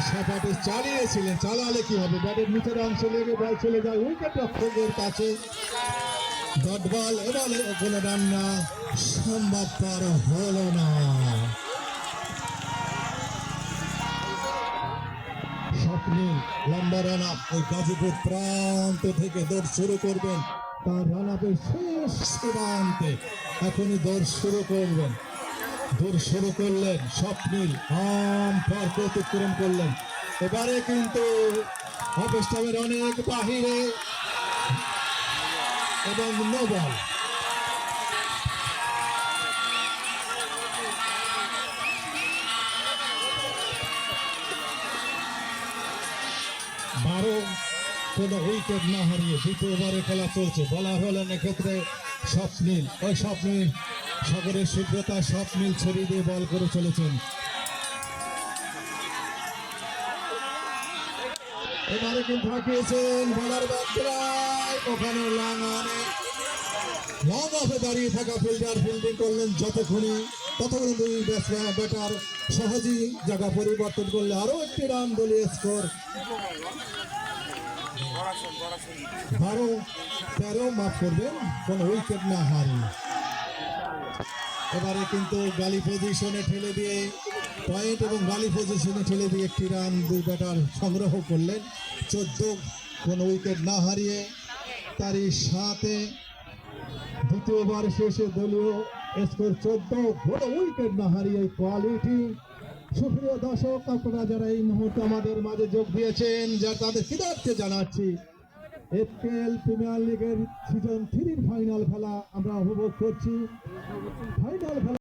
সাপাটে চালিয়েছিলেন, চালালে কি হবে, ব্যাটের নিচের অংশ লেগে বল চলে যায় উইকেট রক্ষকের কাছে। ডট বল, এবারে কোনো রান না, সম্ভবপর হলো না। স্বপ্নিল লম্বা রান আপ, ওই গাজীপুর প্রান্ত থেকে দৌড় শুরু করবেন, তার রান আপের শেষ সীমান্তে এখনই দৌড় শুরু করবেন। দৌড় শুরু করলেন স্বপ্নিল, পার্ক অতিক্রম করলেন। এবারে কিন্তু অফস্টামের অনেক বাহিরে এবং নো বল। বারো কোনো উইকেট না হারিয়ে দ্বিতীয় ওভারে খেলা চলছে। বলার হলেন এক্ষেত্রে স্বপ্নিল, ওই স্বপ্নিল সাগরের শুভ্রতা, স্বপ্নিল ছড়িয়ে দিয়ে বল করে চলেছেন। এবারে কিন্তু হাঁকিয়েছেন বলার বাচ্চারাই, ওখানে লং অফে দাঁড়িয়ে থাকা ফিল্ডার ফিল্ডিং করলেন যতক্ষণে, ততক্ষণে দুই ব্যাটার সহজেই জায়গা পরিবর্তন করলে আরো একটি রান দলীয় স্কোর 12-13, মাফ করবেন, কোন উইকেট না হারিয়ে। এবারে কিন্তু গালি পজিশনে ঠেলে দিয়ে পয়েন্ট এবং গালি পজিশনে ঠেলে দিয়ে একটি রান দুই ব্যাটার সংগ্রহ করলেন। 14, কোন উইকেট না হারিয়ে। তারই সাথে দ্বিতীয় ওভার শেষে দলীয় স্কোর 14, কোন উইকেট না হারিয়ে কোয়ালিটি। সুপ্রিয় দর্শক, আপনারা যারা এই মুহূর্তে আমাদের মাঝে যোগ দিয়েছেন, যারা তাদের কৃতজ্ঞতা জানাচ্ছি। এফপিএল প্রিমিয়ার লিগের সিজন 3 ফাইনাল খেলা আমরা উপভোগ করছি। ফাইনাল খেলা